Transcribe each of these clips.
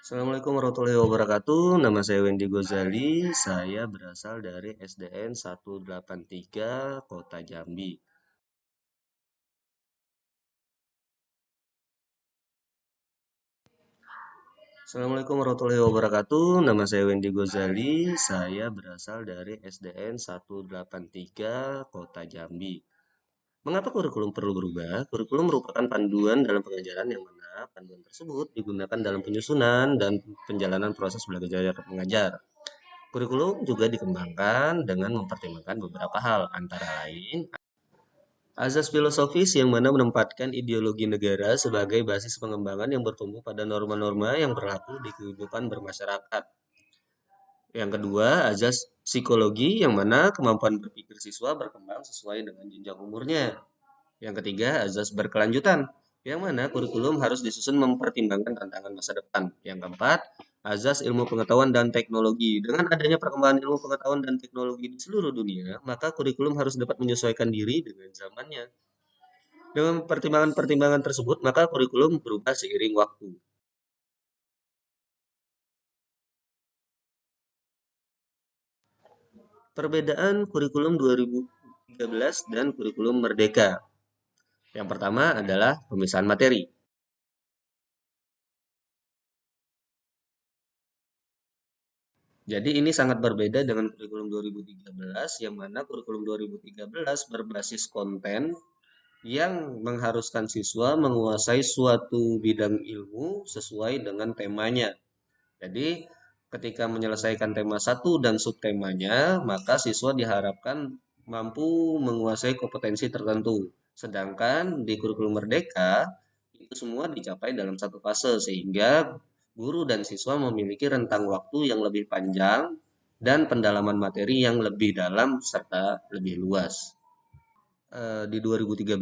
Assalamualaikum warahmatullahi wabarakatuh. Nama saya Wendy Gozali. Saya berasal dari SDN 183 Kota Jambi. Assalamualaikum warahmatullahi wabarakatuh. Nama saya Wendy Gozali. Saya berasal dari SDN 183 Kota Jambi. Mengapa kurikulum perlu berubah? Kurikulum merupakan panduan dalam pengajaran yang mana panduan tersebut digunakan dalam penyusunan dan penjalanan proses belajar mengajar. Kurikulum juga dikembangkan dengan mempertimbangkan beberapa hal, antara lain azas filosofis yang mana menempatkan ideologi negara sebagai basis pengembangan yang bertumbuh pada norma-norma yang berlaku di kehidupan bermasyarakat. Yang kedua, azas psikologi yang mana kemampuan berpikir siswa berkembang sesuai dengan jenjang umurnya. Yang ketiga, azas berkelanjutan, yang mana kurikulum harus disusun mempertimbangkan tantangan masa depan. Yang keempat, azas ilmu pengetahuan dan teknologi. Dengan adanya perkembangan ilmu pengetahuan dan teknologi di seluruh dunia, maka kurikulum harus dapat menyesuaikan diri dengan zamannya. Dengan pertimbangan-pertimbangan tersebut, maka kurikulum berubah seiring waktu. Perbedaan kurikulum 2013 dan kurikulum Merdeka. Yang pertama adalah pemisahan materi. Jadi ini sangat berbeda dengan kurikulum 2013, yang mana kurikulum 2013 berbasis konten yang mengharuskan siswa menguasai suatu bidang ilmu sesuai dengan temanya. Jadi ketika menyelesaikan tema satu dan subtemanya, maka siswa diharapkan mampu menguasai kompetensi tertentu. Sedangkan di kurikulum Merdeka, itu semua dicapai dalam satu fase, sehingga guru dan siswa memiliki rentang waktu yang lebih panjang dan pendalaman materi yang lebih dalam serta lebih luas. Di 2013,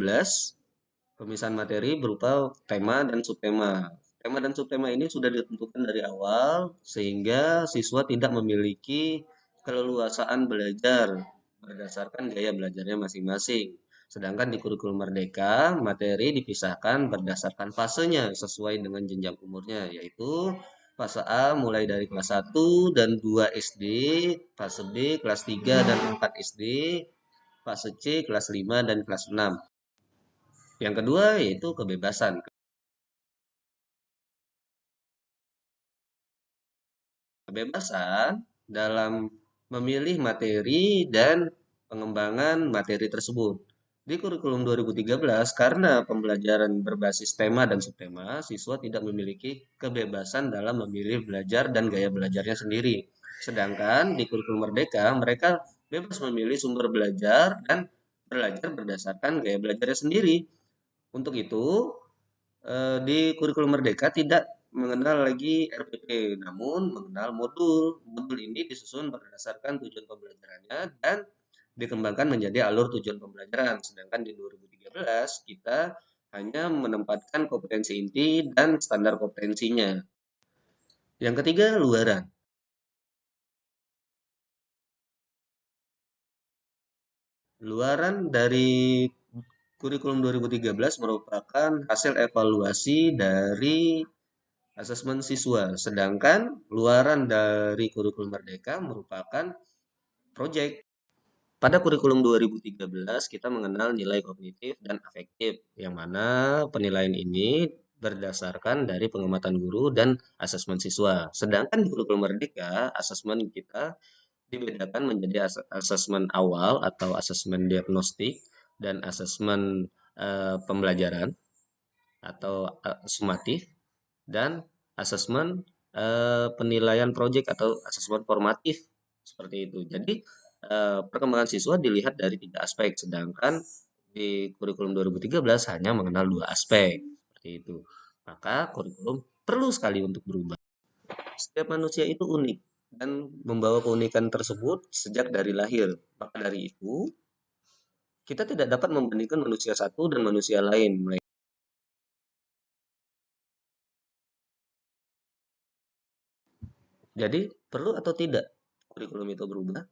pemisahan materi berupa tema dan subtema. Tema dan subtema ini sudah ditentukan dari awal sehingga siswa tidak memiliki keleluasaan belajar berdasarkan gaya belajarnya masing-masing. Sedangkan di kurikulum Merdeka, materi dipisahkan berdasarkan fasenya sesuai dengan jenjang umurnya, yaitu fase A mulai dari kelas 1 dan 2 SD, fase B kelas 3 dan 4 SD, fase C kelas 5 dan kelas 6. Yang kedua yaitu kebebasan. Kebebasan dalam memilih materi dan pengembangan materi tersebut. Di kurikulum 2013, karena pembelajaran berbasis tema dan subtema, siswa tidak memiliki kebebasan dalam memilih belajar dan gaya belajarnya sendiri. Sedangkan di kurikulum Merdeka, mereka bebas memilih sumber belajar dan belajar berdasarkan gaya belajarnya sendiri. Untuk itu, di kurikulum Merdeka tidak mengenal lagi RPP, namun mengenal modul. Modul ini disusun berdasarkan tujuan pembelajarannya dan dikembangkan menjadi alur tujuan pembelajaran. Sedangkan di 2013 kita hanya menempatkan kompetensi inti dan standar kompetensinya. Yang ketiga, luaran. Luaran dari kurikulum 2013 merupakan hasil evaluasi dari asesmen siswa, sedangkan luaran dari kurikulum Merdeka merupakan proyek. Pada kurikulum 2013, kita mengenal nilai kognitif dan afektif, yang mana penilaian ini berdasarkan dari pengamatan guru dan asesmen siswa. Sedangkan di kurikulum Merdeka, asesmen kita dibedakan menjadi asesmen awal atau asesmen diagnostik dan asesmen pembelajaran atau sumatif dan asesmen penilaian proyek atau asesmen formatif seperti itu. Jadi perkembangan siswa dilihat dari tiga aspek, sedangkan di kurikulum 2013 hanya mengenal dua aspek seperti itu. Maka kurikulum perlu sekali untuk berubah. Setiap manusia itu unik dan membawa keunikan tersebut sejak dari lahir. Maka dari itu, kita tidak dapat membandingkan manusia satu dan manusia lain. Jadi, perlu atau tidak kurikulum itu berubah?